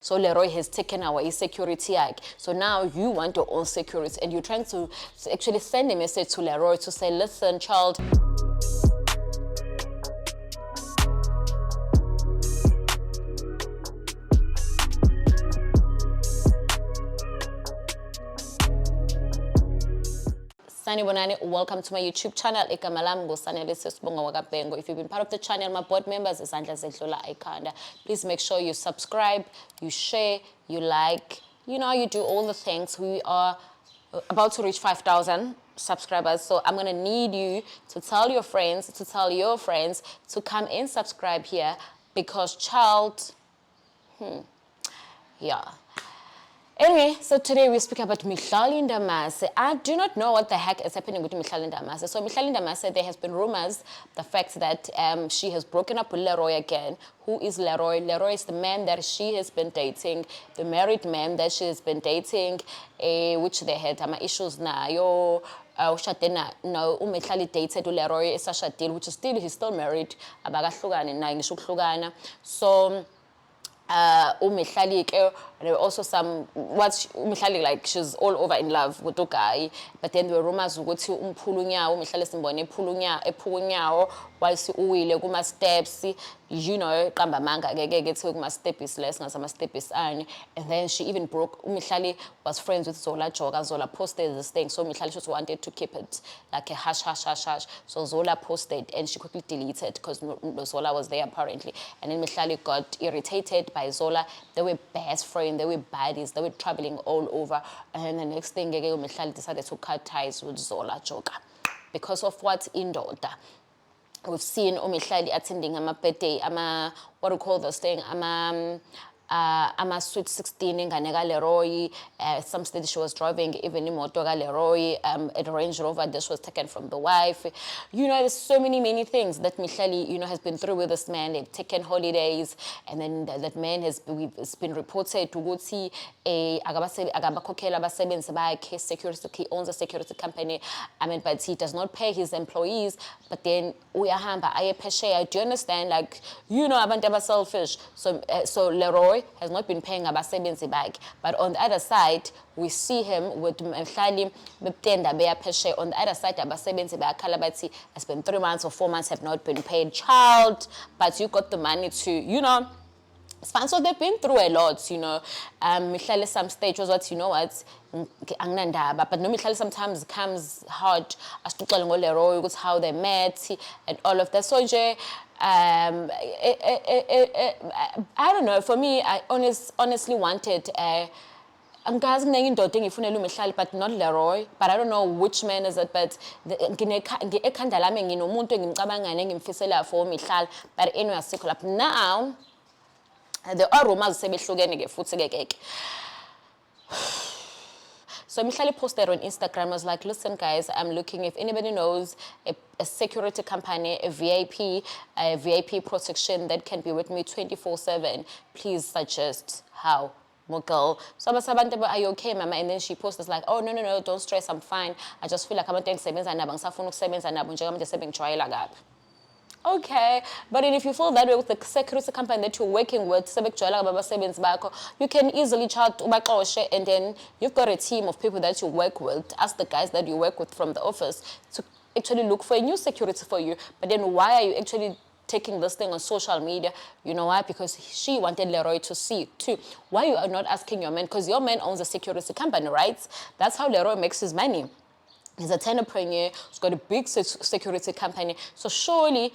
So Leroy has taken away security. So now you want your own security, and you're trying to actually send a message to Leroy to say, listen, child. Welcome to my YouTube channel. If you've been part of the channel, my board members, please make sure you subscribe, you share, you like, you do all the things. We are about to reach 5,000 subscribers, so I'm gonna need you to tell your friends, to come and subscribe here, because yeah. Anyway, so today we speak about Mihlali and Mihlali. I do not know what the heck is happening with Mihlali and Mihlali. So Mihlali and Mihlali, there has been rumors, the fact that she has broken up with Leroy again. Who is Leroy? Leroy is the man that she has been dating, the married man that she has been dating, which they had issues now. No, Mihlali dated Leroy, which is still, he's still married. So Mihlali, there were also some, Mihlali, like, she's all over in love with the guy, but then there were rumors ukuthi Mihlali simbone ephulunya while si uwile kuma steps, qamba manga ke kuma steps less ngasama steps and then she even broke. Mihlali was friends with Zola Joga. Zola posted this thing, so Mihlali just wanted to keep it like a hush. So Zola posted and she quickly deleted because Zola was there apparently, and then Mihlali got irritated by Zola. They were best friends, they were buddies, they were traveling all over, and then the next thing Mihlali decided to cut ties with Zola Joga because of what indoda. We've seen Mihlali attending birthday, what do you call this thing, sweet 16 in Leroy. Some stage she was driving even in Leroy, a Range Rover. This was taken from the wife. There's so many things that Mihlali, has been through with this man. They've taken holidays, and then that man has been reported to go see he owns a security company. But he does not pay his employees. But then do you understand? Like, abantu are selfish. So Leroy has not been paying abasebenzi back, but on the other side we see him with Mihlali bebtenda beyapeshe. On the other side abasebenzi bayakhala bathi has been 3 months or 4 months have not been paid, child, but you got the money to it's fine. So they've been through a lot, Mihlali some stage was what, but no, Mihlali sometimes comes hard as to tell Leroy how they met and all of that. So I don't know, for me, I honestly wanted I'm guys Mihlali, but not Leroy. But I don't know which man is it. But but anyway, now there are rumors So Mihlali posted on Instagram, was like, listen guys, I'm looking, if anybody knows a security company, a VIP protection that can be with me 24/7, please suggest how. Girl. So are you okay, mama? And then she posted like, oh no, don't stress, I'm fine. I just feel like I'm not doing okay, but if you feel that way with the security company that you're working with, you can easily chat and then you've got a team of people that you work with. Ask the guys that you work with from the office to actually look for a new security for you. But then why are you actually taking this thing on social media? You know why? Because she wanted Leroy to see too. Why you are not asking your man? Because your man owns a security company, right? That's how Leroy makes his money. He's a entrepreneur, he's got a big security company. So surely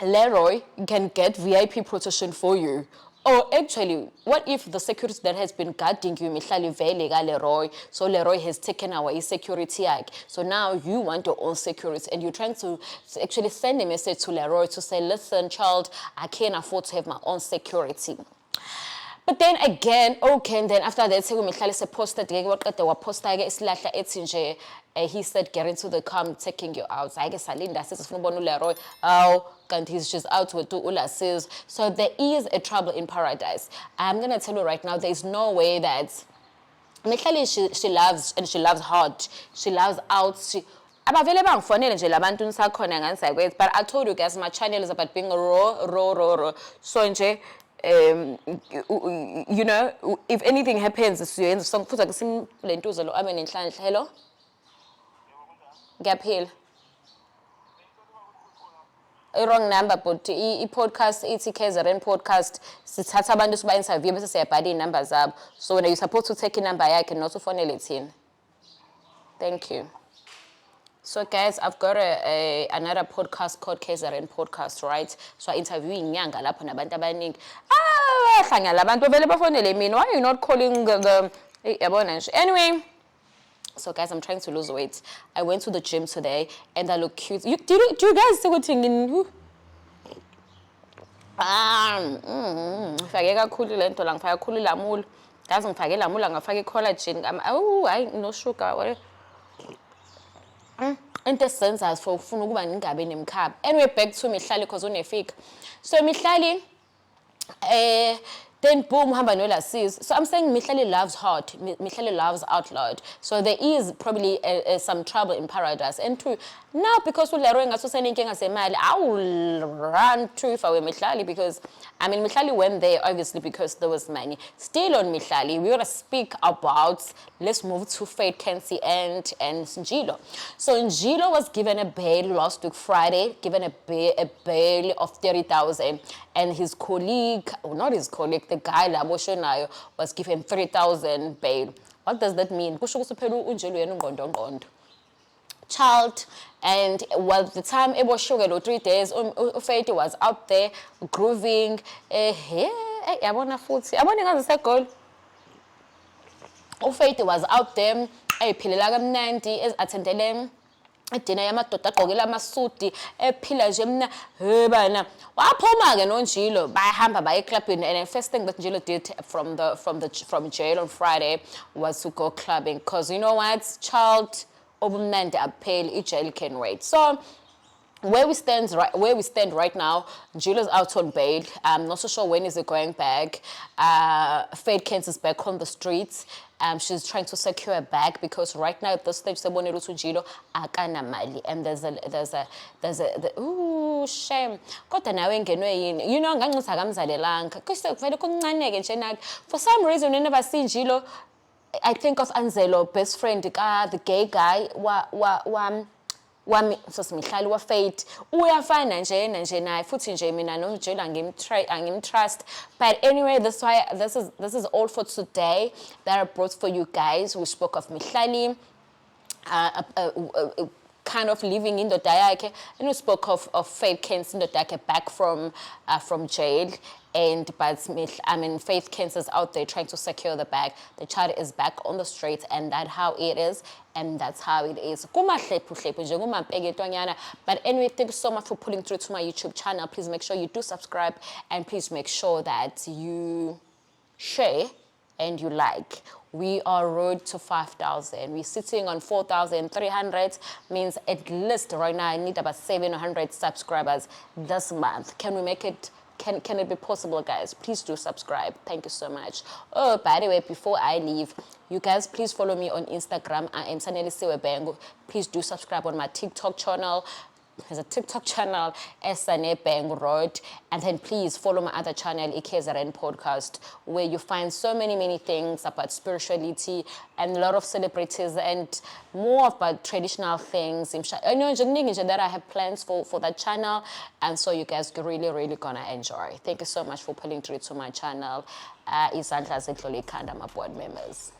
Leroy can get VIP protection for you. Or actually, what if the security that has been guarding you, Mihlali vele ka Leroy, so Leroy has taken away security. So now you want your own security, and you're trying to actually send a message to Leroy to say, listen, child, I can't afford to have my own security. But then again, okay, and then after that, Mihlali posted, he said, get into the car, I'm taking you out. I guess Alinda says, Leroy, and he's just out with Ula says. So there is a trouble in paradise. I'm going to tell you right now, there's no way that Mihlali, she loves, and she loves hard. She loves out. But I told you guys, my channel is about being raw. So you know, if anything happens, siyoyenza sonke simlentuzo lo abe nenhlanhla. Hello? Ngiyaphila. Wrong number, but i-podcast ithi KZN podcast sithatha abantu siba-interview bese siyabhala iy'number zabo. So when you're supposed to take inumber yakhe not ufonele thina. Thank you. So guys, I've got another podcast called KZN podcast, right? So I interview inyanga lapho nabantu abaningi. Hlangana labantu vele bafonele mina. Why are you not calling the yabona nje? Anyway, so guys, I'm trying to lose weight. I went to the gym today and I look cute. Do you guys see what in ngifake kakhulu lento la ngifake kakhulu lamula. Guys, ngifake lamula ngafake collagen. Hayi no sugar whatever. Into esenzayo for ufuna ukuba ngingabe nemkhaba. Anyway, back to Mihlali because unefika. So Mihlali then boom, hamba no sis. So I'm saying Mihlali loves hard. Mihlali loves out loud. So there is probably some trouble in paradise. And two, now because Leroy I will run too if I were Mihlali because I mean Mihlali went there obviously because there was money. Still on Mihlali, we gotta speak about, let's move to Faith Kensi and Njilo. So Njilo was given a bail last week Friday, given a bail of 30,000, and his colleague, or not his colleague, the guy Laboshonayo was given 3,000 bail. What does that mean? Child, and well, the time it was sugar 3 days, Faith was out there grooving. I wanna goal. Faith was out there, phila kamnandi attendele idina yamadoda agqokela amasuti ephila nje mina bana waphuma ke noNjilo bayahamba baye clubbing, and the first thing that Njilo did from jail on Friday was to go clubbing, because you know what, child obumnandi apheli jail can wait. So where we stand right now, Njilo's out on bail. I'm not so sure when is it going back. Faith Kent is back on the streets. She's trying to secure a bag because right now at this stage, Sebonelo to Njilo akana mali, and there's a ooh shame. Kodwa nawe engenwe yini? You know nganxisa kamzalelanga. Kuse kuvele kuncaneke nje nathi. For some reason we never see Njilo. I think of Anzelo, best friend, the gay guy, wami Mihlali wa Faith uyafana nje naye futhi nje mina noNjilo angimtrust. But anyway, this is all for today that I brought for you guys. We spoke of Mihlali kind of living in the Dayake, and we spoke of Faith Kens in the Dayake back from jail. But Faith Kens is out there trying to secure the bag. The child is back on the streets, and that's how it is, and that's how it is. But anyway, thank you so much for pulling through to my YouTube channel. Please make sure you do subscribe, and please make sure that you share and you like. We are road to 5,000. We're sitting on 4,300. Means at least right now I need about 700 subscribers this month. Can we make it? Can it be possible, guys? Please do subscribe. Thank you so much. Oh, by the way, before I leave, you guys please follow me on Instagram. I am Sanelisiwe Bengu. Please do subscribe on my TikTok channel. There's a TikTok channel, Esane Bang Road. And then please follow my other channel, KZN Podcast, where you find so many things about spirituality and a lot of celebrities and more about traditional things. I know that I have plans for that channel. And so you guys are really gonna enjoy. Thank you so much for pulling through to my channel. Izandla zetlole ikhanda, my board members.